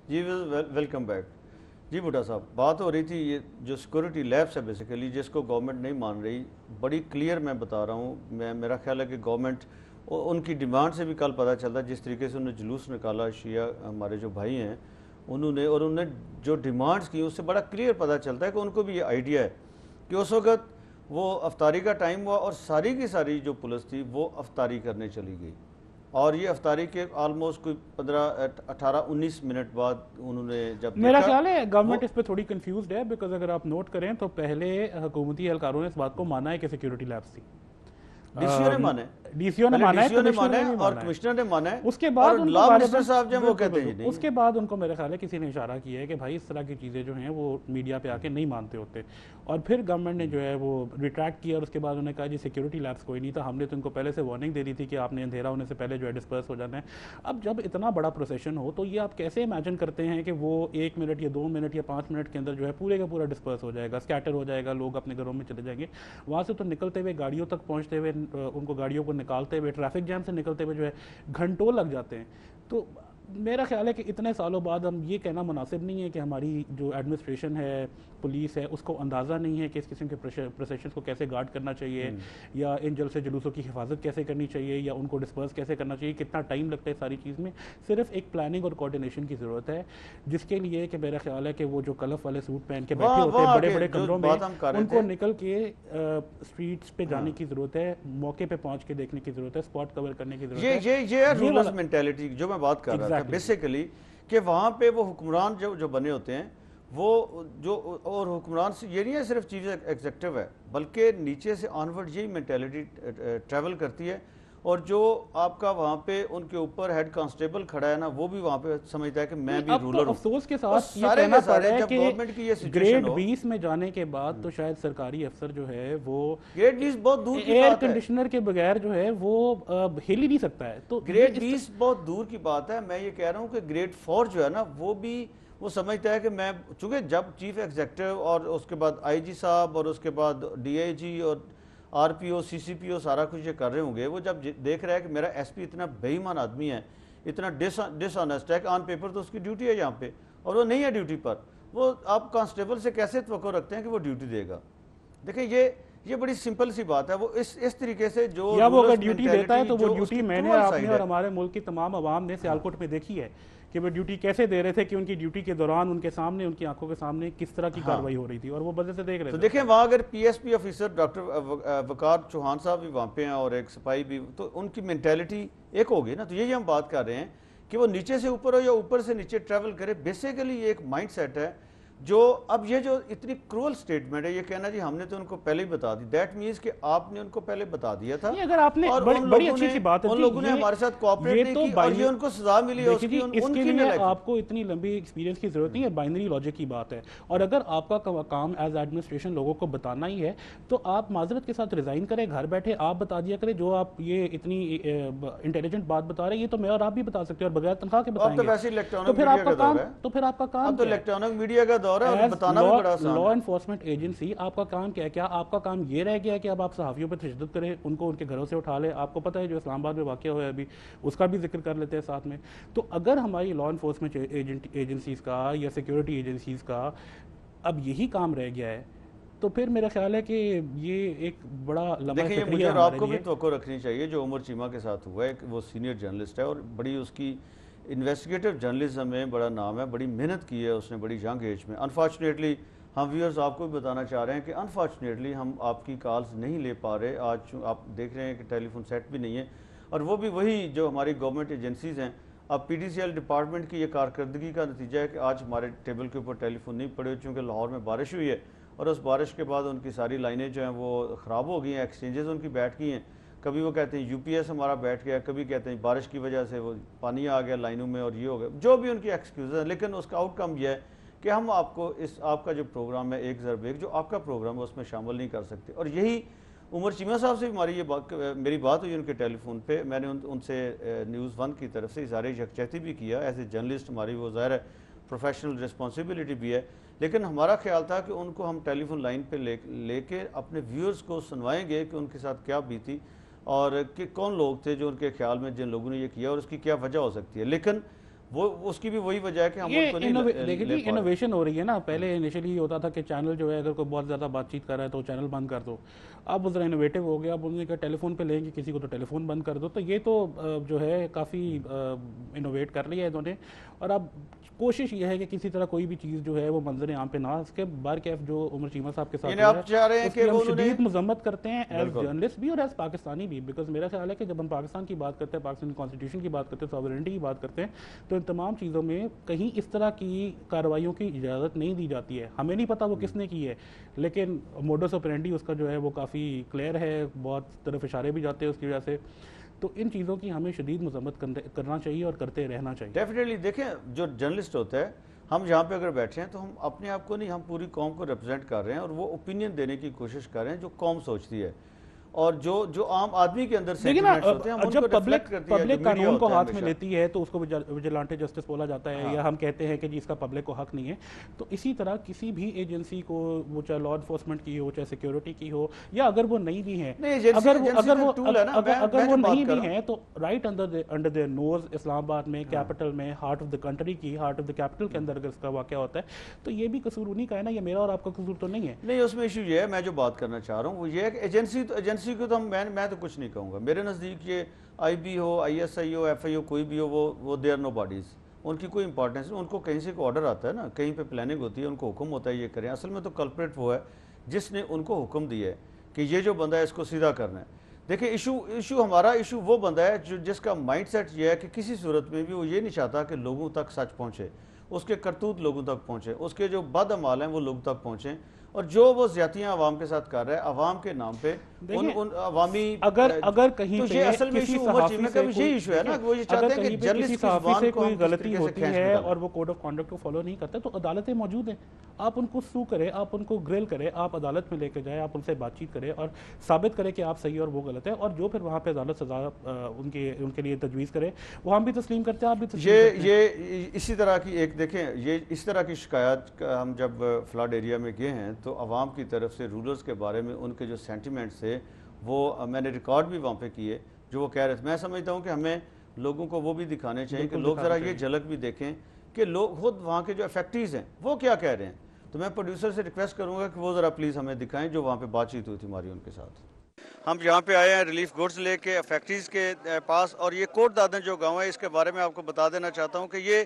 جی welcome back. جی بھٹا صاحب، بات ہو رہی تھی یہ جو سیکورٹی لیبس ہے بیسیکلی، جس کو گورنمنٹ نہیں مان رہی. بڑی کلیئر میں بتا رہا ہوں، میرا خیال ہے کہ گورنمنٹ ان کی ڈیمانڈ سے بھی کل پتہ چلتا ہے، جس طریقے سے انہوں نے جلوس نکالا شیعہ ہمارے جو بھائی ہیں انہوں نے جو ڈیمانڈز کی، اس سے بڑا کلیئر پتہ چلتا ہے کہ ان کو بھی یہ آئیڈیا ہے کہ اس وقت وہ افطاری کا ٹائم ہوا اور ساری کی ساری جو پولیس تھی وہ افطاری کرنے چلی گئی، اور یہ افطاری کے آلموسٹ کوئی 18-19 منٹ بعد انہوں نے جب میرا خیال ہے گورنمنٹ اس پہ تھوڑی کنفیوزڈ ہے، بیکاز اگر آپ نوٹ کریں تو پہلے حکومتی اہلکاروں نے اس بات کو مانا ہے کہ سیکورٹی لیبس تھی، ڈی سی او نے مانا ہے، ڈی سی او نے مانا ہے، کمشنر نے اور کمشنر نے مانا ہے، اس کے بعد ان لا منسٹر صاحب جب وہ کہتے ہیں اس کے بعد ان کو میرے خیال ہے کسی نے اشارہ کیا ہے کہ بھائی اس طرح کی چیزیں جو ہیں وہ میڈیا پہ آ کے نہیں مانتے ہوتے، اور پھر گورنمنٹ نے جو ہے وہ ریٹریکٹ کیا، اور اس کے بعد انہوں نے کہا جی سیکورٹی لیبس کوئی نہیں تھا، ہم نے تو ان کو پہلے سے وارننگ دے دی تھی کہ آپ نے اندھیرا ہونے سے پہلے جو ہے ڈسپرس ہو جانا ہے. اب جب اتنا بڑا پروسیشن ہو تو یہ آپ کیسے امیجن کرتے ہیں کہ وہ 1 منٹ یا 2 منٹ یا 5 منٹ کے اندر جو ہے پورے کا پورا ڈسپرس ہو جائے گا، اسکیٹر ہو جائے گا، لوگ اپنے گھروں میں چلے جائیں گے. وہاں سے تو نکلتے ہوئے گاڑیوں تک پہنچتے ہوئے، ان کو گاڑیوں کو نکالتے ہوئے، ٹریفک جام سے نکلتے ہوئے جو ہے گھنٹوں لگ جاتے ہیں. تو میرا خیال ہے کہ اتنے سالوں بعد ہم یہ کہنا مناسب نہیں ہے کہ ہماری جو ایڈمنسٹریشن ہے، پولیس ہے، اس کو اندازہ نہیں ہے کہ اس قسم کے پروسیشنز کو کیسے گارڈ کرنا چاہیے، یا ان جلسے جلوسوں کی حفاظت کیسے کرنی چاہیے، یا ان کو ڈسپرس کیسے کرنا چاہیے، کتنا ٹائم لگتا ہے ساری چیز میں. صرف ایک پلاننگ اور کوارڈینیشن کی ضرورت ہے، جس کے لیے کہ میرا خیال ہے کہ وہ جو کلف والے سوٹ پہن کے بیٹھے ہوتے ہیں بڑے بڑے کمروں میں، ان کو نکل کے اسٹریٹس پہ جانے کی ضرورت ہے، موقع پہ پہنچ کے دیکھنے کی ضرورت ہے، اسپاٹ کور کرنے کی ضرورت ہے. یہ رولرز مینٹیلٹی جو میں بات کر رہا تھا بیسیکلی، کہ وہاں پہ وہ حکمران جو بنے ہوتے ہیں وہ جو، اور حکمران سے یہ نہیں ہے صرف چیف ایگزیکٹو ہے، بلکہ نیچے سے آنورڈ یہی مینٹیلٹی ٹریول کرتی ہے. اور جو آپ کا وہاں پہ ان کے اوپر ہیڈ کانسٹیبل کھڑا ہے نا، وہ بھی وہاں پہ سمجھتا ہے کہ میں بھی رولر ہوں. افسوس کے ساتھ یہ کہنا پڑ رہا ہے کہ گریڈ 20 میں جانے کے بعد تو شاید سرکاری افسر جو ہے وہ گریڈ 20 بہت دور کی ایئر بات ہے، کنڈیشنر کے بغیر جو ہے وہ ہل ہی نہیں سکتا ہے. تو گریڈ 20 بہت دور کی بات ہے. میں یہ کہہ رہا ہوں کہ گریڈ 4 جو ہے نا، وہ سمجھتا ہے کہ میں، چونکہ جب چیف ایگزیکٹو اور اس کے بعد آئی جی صاحب اور اس کے بعد ڈی آئی جی اور آر پی او، سی سی پی او سارا کچھ یہ کر رہے ہوں گے، وہ جب دیکھ رہا ہے کہ میرا ایس پی اتنا بے ایمان آدمی ہے، اتنا ڈس آنیسٹ ہے کہ آن پیپر تو اس کی ڈیوٹی ہے یہاں پہ اور وہ نہیں ہے ڈیوٹی پر، وہ آپ کانسٹیبل سے کیسے توقع رکھتے ہیں کہ وہ ڈیوٹی دے گا؟ دیکھیں یہ بڑی سمپل سی بات ہے. وہ اس طریقے سے جو، یا وہ اگر ڈیوٹی دیتا ہے تو وہ ڈیوٹی میں نے، آپ نے اور ہمارے ملک کی تمام عوام نے سیالکوٹ میں دیکھی ہے کہ وہ ڈیوٹی کیسے دے رہے تھے، کہ ان کی ڈیوٹی کے دوران ان کے سامنے، ان کی آنکھوں کے سامنے کس طرح کی کارروائی ہو رہی تھی، اور وہ بدلے سے دیکھ رہے تھے. تو دیکھیں وہاں اگر P S P officer doctor Waqar Chauhan صاحب بھی وہاں پہ ہیں اور ایک سپاہی بھی، تو ان کی مینٹیلٹی ایک ہوگی نا. تو یہی ہم بات کر رہے ہیں کہ وہ نیچے سے اوپر ہو یا اوپر سے نیچے ٹریول کرے. بیسیکلی یہ ایک مائنڈ سیٹ ہے جو اب یہ جو اتنی کرول سٹیٹمنٹ ہے، یہ کہنا جی ہم نے تو ان کو پہلے ہی بتا دی، دیٹ مینز کہ آپ نے ان کو پہلے بتا دیا تھا، اگر آپ نے بڑی اچھی سی بات ہے، ان لوگوں نے ہمارے ساتھ کوآپریٹ نہیں کی اور یہ ان کو سزا ملی ہے. اس کے لیے آپ کو اتنی لمبی ایکسپیرینس کی ضرورت نہیں ہے، بائنری لاجک کی بات ہے. اور اگر آپ کا کام ایز ایڈمنسٹریشن لوگوں کو بتانا ہی ہے تو آپ معذرت کے ساتھ ریزائن کریں، گھر بیٹھے آپ بتا دیا کریں جو آپ یہ اتنی انٹیلیجنٹ بات بتا رہے ہیں. یہ تو میں اور آپ بھی بتا سکتے ہیں اور بغیر تنخواہ کے بتائیں گے، تو پھر آپ کا کام تو الیکٹرانک میڈیا کا دور ہے، بتانا بھی بڑا آسان ہے. لا انفورسمنٹ ایجنسی آپ کا کام کیا ہے؟ کیا آپ کا کام یہ رہ گیا ہے کہ اب آپ صحافیوں پہ تشدد کریں، ان کو ان کے گھروں سے اٹھا لیں؟ آپ کو پتہ ہے جو اسلام آباد میں واقعہ ہوا ہے ابھی، اس کا بھی ذکر کر لیتے ہیں ساتھ میں. تو اگر ہماری لا انفورسمنٹ ایجنسیز کا یا سیکورٹی ایجنسیز کا اب یہی کام رہ گیا ہے تو پھر میرا خیال ہے کہ یہ ایک بڑا لمبا فکری ہے. مجھے اور آپ کو بھی توقع رکھنی چاہیے. جو عمر چیمہ کے ساتھ ہوا ہے، وہ سینئر جرنلسٹ ہے اور بڑی اس کی انویسٹیگیٹو جرنلزم میں بڑا نام ہے، بڑی محنت کی ہے اس نے بڑی ینگ ایج میں. انفارچونیٹلی ہم ویورز آپ کو بھی بتانا چاہ رہے ہیں کہ انفارچونیٹلی ہم آپ کی کالز نہیں لے پا رہے. آج آپ دیکھ رہے ہیں کہ ٹیلی فون سیٹ بھی نہیں ہے، اور وہ بھی وہی جو ہماری گورنمنٹ ایجنسیز ہیں. اب P D C L department کی یہ کارکردگی کا نتیجہ ہے کہ آج ہمارے ٹیبل کے اوپر ٹیلی فون نہیں پڑے، چونکہ لاہور میں بارش ہوئی ہے اور اس بارش کے بعد ان کی ساری لائنیں جو ہیں وہ خراب ہو گئی ہیں، ایکسچینجز ان کی بیٹھ گئی ہیں. کبھی وہ کہتے ہیں یو پی ایس ہمارا بیٹھ گیا، کبھی کہتے ہیں بارش کی وجہ سے وہ پانی آ گیا لائنوں میں اور یہ ہو گیا، جو بھی ان کی ایکسکیوز ہیں. لیکن اس کا آؤٹ کم یہ ہے کہ ہم آپ کو آپ کا جو پروگرام ہے 1x1 جو آپ کا پروگرام ہے اس میں شامل نہیں کر سکتے. اور یہی عمر چیمہ صاحب سے ہماری میری بات ہوئی ان کے ٹیلی فون پہ. میں نے ان سے نیوز 1 کی طرف سے اظہار یکجہتی بھی کیا. ایز اے جرنلسٹ ہماری وہ ظاہر ہے پروفیشنل رسپانسبلٹی بھی ہے، لیکن ہمارا خیال تھا کہ ان کو ہم ٹیلی فون لائن پہ لے کے اپنے ویورز کو سنوائیں گے کہ ان کے ساتھ کیا بیتی اور کہ کون لوگ تھے جو ان کے خیال میں جن لوگوں نے یہ کیا اور اس کی کیا وجہ ہو سکتی ہے. لیکن وہ اس کی بھی وہی وجہ ہے کہ ہم ان کو نہیں دیکھیں جی انوویشن ہو رہی ہے نا. پہلے انیشلی یہ ہوتا تھا کہ چینل جو ہے اگر کوئی بہت زیادہ بات چیت کر رہا ہے تو چینل بند کر دو. اب وہ ذرا انوویٹو ہو گیا. اب انہوں نے کہا ٹیلی فون پہ لیں گے کسی کو تو ٹیلی فون بند کر دو. تو یہ تو جو ہے کافی انوویٹ کر لیا ہے انہوں نے. اور اب کوشش یہ ہے کہ کسی طرح کوئی بھی چیز جو ہے وہ منظر عام پہ نہ آ سکے. بارکیف جو عمر چیمہ صاحب کے ساتھ اس کی ہم شدید مذمت کرتے ہیں ایز جرنلسٹ بھی اور ایز پاکستانی بھی. بیکاز میرا خیال ہے کہ جب ہم پاکستان کی بات کرتے ہیں, پاکستان کانسٹیٹیوشن کی بات کرتے ہیں, ساورنٹی کی بات کرتے ہیں, تو ان تمام چیزوں میں کہیں اس طرح کی کارروائیوں کی اجازت نہیں دی جاتی ہے. ہمیں نہیں پتا وہ کس نے کی ہے, لیکن موڈس آپرینڈی اس کا جو ہے وہ کافی کلیئر ہے. بہت طرف اشارے بھی جاتے ہیں اس کی وجہ سے. تو ان چیزوں کی ہمیں شدید مذمت کرنا چاہیے اور کرتے رہنا چاہیے. ڈیفینیٹلی دیکھیں, جو جرنلسٹ ہوتا ہے, ہم یہاں پہ اگر بیٹھے ہیں تو ہم اپنے آپ کو نہیں, ہم پوری قوم کو ریپرزینٹ کر رہے ہیں اور وہ اوپینین دینے کی کوشش کر رہے ہیں جو قوم سوچتی ہے. اور جو عام آدمی کے اندر سینٹیمنٹس ہوتے ہیں ہم ان کو ریفلیکٹ کرتی ہے. پبلک قانون کو ہاتھ میں لیتی ہے تو اس کو وجیلانٹے جسٹس بولا جاتا ہے, یا ہم کہتے ہیں کہ جی اس کا پبلک کو حق نہیں ہے. تو اسی طرح کسی بھی ایجنسی کو, وہ چاہے لا انفورسمنٹ کی ہو, چاہے سیکیورٹی کی ہو, یا اگر وہ نہیں بھی ہیں, اگر وہ نہیں بھی ہیں تو رائٹ انڈر دیئر نوز اسلام آباد میں, کیپٹل میں, ہارٹ آف دا کنٹری کی, ہارٹ آف دا کیپٹل کے اندر اگر اس کا واقعہ ہوتا ہے تو یہ بھی قصور انہیں کا ہے نا. یہ میرا اور آپ کا قصور تو نہیں ہے. نہیں, اس میں ایشو یہ ہے, میں جو بات کرنا چاہ رہا ہوں وہ یہ ہے کہ ایجنسی کو تو میں تو کچھ نہیں کہوں گا. میرے نزدیک یہ آئی بی ہو, آئی ایس آئی ہو, ایف آئی ہو, کوئی بھی ہو, وہ دے آر نو باڈیز. ان کی کوئی امپورٹنس نہیں. ان کو کہیں سے کوئی آرڈر آتا ہے نا, کہیں پہ پلاننگ ہوتی ہے, ان کو حکم ہوتا ہے یہ کریں. اصل میں تو کلپریٹ وہ ہے جس نے ان کو حکم دیا ہے کہ یہ جو بندہ ہے اس کو سیدھا کرنا ہے. دیکھیں ایشو ہمارا ایشو وہ بندہ ہے جس کا مائنڈ سیٹ یہ ہے کہ کسی صورت میں بھی وہ یہ نہیں چاہتا کہ لوگوں تک سچ پہنچے, اس کے کرتوت لوگوں تک پہنچے, اس کے جو بد اعمال ہیں وہ لوگوں تک پہنچیں. اور جو وہ زیادتیاں عوام کے ساتھ کر رہا ہے, عوام کے نام پہ ان عوامی, اگر کہیں پہ اصل میں ایشو عمر چیمہ کا بھی یہی ایشو ہے نا, وہ یہ چاہتے ہیں کہ جرنلسٹ کی زبان کو کوئی غلطی ہوتی ہے اور وہ کوڈ آف کنڈکٹ کو فالو نہیں کرتے تو عدالتیں موجود ہیں. آپ ان کو سو کریں, آپ ان کو گرل کریں, آپ عدالت میں لے کے جائیں, آپ ان سے بات چیت کریں اور ثابت کریں کہ آپ صحیح اور وہ غلط ہے. اور جو پھر وہاں پہ عدالت سزا ان کے لیے تجویز کرے, وہ ہم بھی تسلیم کرتے ہیں, آپ بھی تسلیم کرتے ہیں. یہ اسی طرح کی ایک دیکھیں, یہ اس طرح کی شکایات ہم جب فلڈ ایریا میں گئے ہیں تو عوام کی طرف سے رولرز کے بارے میں ان کے جو سینٹیمنٹس تھے وہ میں نے ریکارڈ بھی وہاں پہ کیے, جو وہ کہہ رہے تھے. میں سمجھتا ہوں کہ ہمیں لوگوں کو وہ بھی دکھانے چاہیے کہ لوگ ذرا یہ جھلک بھی دیکھیں کہ لوگ خود وہاں کے جو افیکٹیز ہیں وہ کیا کہہ رہے ہیں. تو میں پروڈیوسر سے ریکویسٹ کروں گا کہ وہ ذرا پلیز ہمیں دکھائیں جو وہاں پہ بات چیت ہوئی تھی ہماری ان کے ساتھ. ہم یہاں پہ آئے ہیں ریلیف گوڈز لے کے فیکٹریز کے پاس, اور یہ کوٹ دادن جو گاؤں ہے اس کے بارے میں آپ کو بتا دینا چاہتا ہوں کہ یہ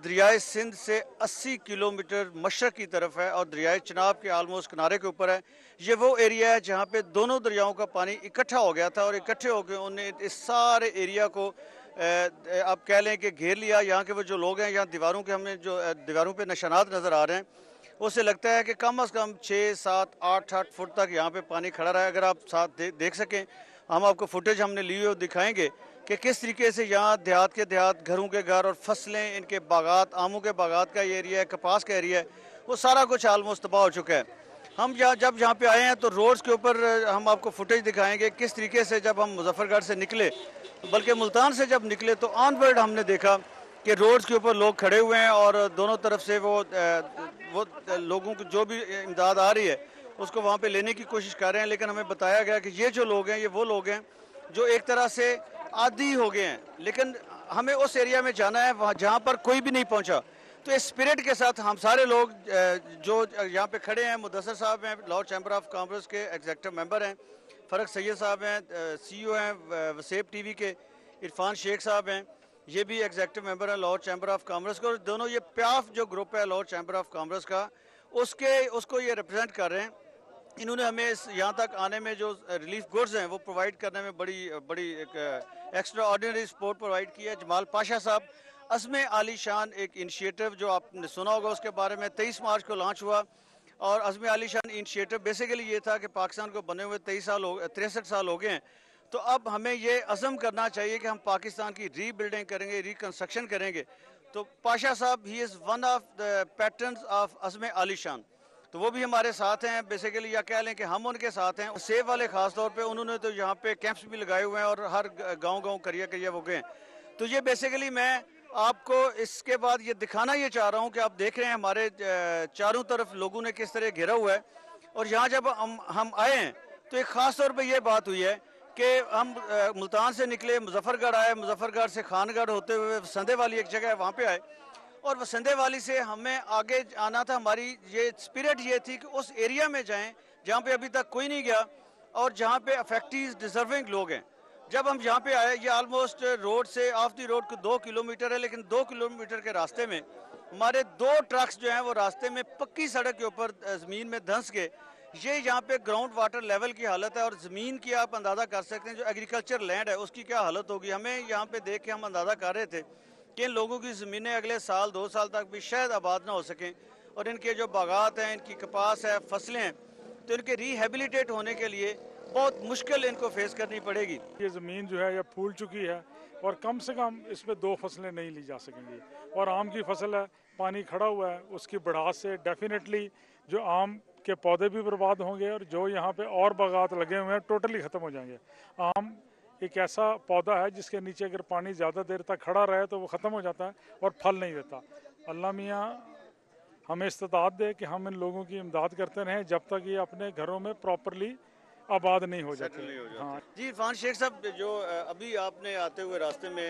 دریائے سندھ سے 80 کلومیٹر مشرق کی طرف ہے اور دریائے چناب کے آلموسٹ کنارے کے اوپر ہے. یہ وہ ایریا ہے جہاں پہ دونوں دریاؤں کا پانی اکٹھا ہو گیا تھا اور اکٹھے ہو کے انہوں نے اس سارے ایریا کو آپ کہہ لیں کہ گھیر لیا. یہاں کے وہ جو لوگ ہیں, یہاں دیواروں کے ہمیں جو دیواروں پہ نشانات نظر آ رہے ہیں, اس سے لگتا ہے کہ کم از کم 6, 7, 8 فٹ تک یہاں پہ پانی کھڑا رہا ہے. اگر آپ ساتھ دیکھ سکیں, ہم آپ کو فوٹیج ہم نے لی ہوئی دکھائیں گے کہ کس طریقے سے یہاں دیہات کے دیہات, گھروں کے گھر اور فصلیں, ان کے باغات, آموں کے باغات کا یہ ایریا ہے, کپاس کا ایریا ہے, وہ سارا کچھ آلموسٹ تباہ ہو چکا ہے. ہم جب یہاں پہ آئے ہیں تو روڈز کے اوپر ہم آپ کو فوٹیج دکھائیں گے کس طریقے سے جب ہم مظفر گڑھ سے نکلے, بلکہ ملتان سے جب نکلے تو آن ورڈ ہم نے دیکھا کہ روڈز کے اوپر لوگ کھڑے ہوئے ہیں اور دونوں طرف سے وہ لوگوں کو جو بھی امداد آ رہی ہے اس کو وہاں پہ لینے کی کوشش کر رہے ہیں. لیکن ہمیں بتایا گیا کہ یہ جو لوگ ہیں یہ وہ لوگ ہیں جو ایک طرح سے عادی ہو گئے ہیں, لیکن ہمیں اس ایریا میں جانا ہے وہاں جہاں پر کوئی بھی نہیں پہنچا. تو اس اسپرٹ کے ساتھ ہم سارے لوگ جو یہاں پہ کھڑے ہیں, مدثر صاحب ہیں لاہور چیمبر آف کامرس کے ایگزیکٹو ممبر ہیں, فرق سید صاحب ہیں سی او ہیں وسیب ٹی وی کے, عرفان شیخ صاحب ہیں یہ بھی ایگزیکٹو ممبر ہیں لاہور چیمبر آف کامرس کا, اور دونوں یہ پیاف جو گروپ ہے لاہور چیمبر آف کامرس کا اس کو یہ ریپرزینٹ کر رہے ہیں. انہوں نے ہمیں یہاں تک آنے میں جو ریلیف گوڈز ہیں وہ پرووائڈ کرنے میں بڑی ایک ایکسٹرا آرڈینری سپورٹ پرووائڈ کی ہے. جمال پاشا صاحب, عزم عالی شان ایک انیشیٹو جو آپ نے سنا ہوگا اس کے بارے میں, 23 مارچ کو لانچ ہوا. اور عزم عالی شان انیشیٹو بیسیکلی یہ تھا کہ پاکستان کو بنے ہوئے 63 سال ہو گئے ہیں, تو اب ہمیں یہ عزم کرنا چاہیے کہ ہم پاکستان کی ری بلڈنگ کریں گے, ریکنسٹرکشن کریں گے. تو پاشا صاحب ہی is one of the patrons of عزم عالی شان, تو وہ بھی ہمارے ساتھ ہیں بیسیکلی, یا کہہ لیں کہ ہم ان کے ساتھ ہیں. سیب والے خاص طور پہ انہوں نے تو یہاں پہ کیمپس بھی لگائے ہوئے ہیں اور ہر گاؤں کریا وہ گئے. تو یہ بیسیکلی میں آپ کو اس کے بعد یہ دکھانا یہ چاہ رہا ہوں کہ آپ دیکھ رہے ہیں ہمارے چاروں طرف لوگوں نے کس طرح گھیرا ہوا ہے. اور یہاں جب ہم آئے ہیں تو ایک خاص طور پہ یہ بات ہوئی ہے کہ ہم ملتان سے نکلے، مظفر گڑھ آئے، مظفر گڑھ سے خان گڑھ ہوتے ہوئے وسندے والی ایک جگہ ہے وہاں پہ آئے، اور وسندے والی سے ہمیں آگے آنا تھا. ہماری یہ اسپرٹ یہ تھی کہ اس ایریا میں جائیں جہاں پہ ابھی تک کوئی نہیں گیا اور جہاں پہ افیکٹیز ڈیزرونگ لوگ ہیں. جب ہم یہاں پہ آئے، یہ آلموسٹ روڈ سے آف دی روڈ کو 2 کلومیٹر ہے، لیکن 2 کلومیٹر کے راستے میں ہمارے 2 ٹرکس جو ہیں وہ راستے میں پکی سڑک کے اوپر زمین میں دھنس گئے. یہ یہاں پہ گراؤنڈ واٹر لیول کی حالت ہے، اور زمین کی آپ اندازہ کر سکتے ہیں جو ایگریکلچر لینڈ ہے اس کی کیا حالت ہوگی. ہمیں یہاں پہ دیکھ کے ہم اندازہ کر رہے تھے کہ ان لوگوں کی زمینیں اگلے سال 2 سال تک بھی شاید آباد نہ ہو سکیں، اور ان کے جو باغات ہیں، ان کی کپاس ہے، فصلیں ہیں، تو ان کے ریہیبلیٹیٹ ہونے کے لیے بہت مشکل ان کو فیس کرنی پڑے گی. یہ زمین جو ہے یہ پھول چکی ہے اور کم سے کم اس پہ 2 فصلیں نہیں لی جا سکیں گی. اور آم کی فصل ہے، پانی کھڑا ہوا ہے، اس کی بڑھاس سے ڈیفینیٹلی جو آم کے پودے بھی برباد ہوں گے، اور جو یہاں پہ اور باغات لگے ہوئے ہیں ٹوٹلی ختم ہو جائیں گے. آم ایک ایسا پودا ہے جس کے نیچے اگر پانی زیادہ دیر تک کھڑا رہے تو وہ ختم ہو جاتا ہے اور پھل نہیں دیتا. اللہ میاں ہمیں استطاعت دے کہ ہم ان لوگوں کی امداد کرتے رہیں جب تک یہ اپنے گھروں میں پراپرلی آباد نہیں ہو جاتے. جی عرفان شیخ صاحب، جو ابھی آپ نے آتے ہوئے راستے میں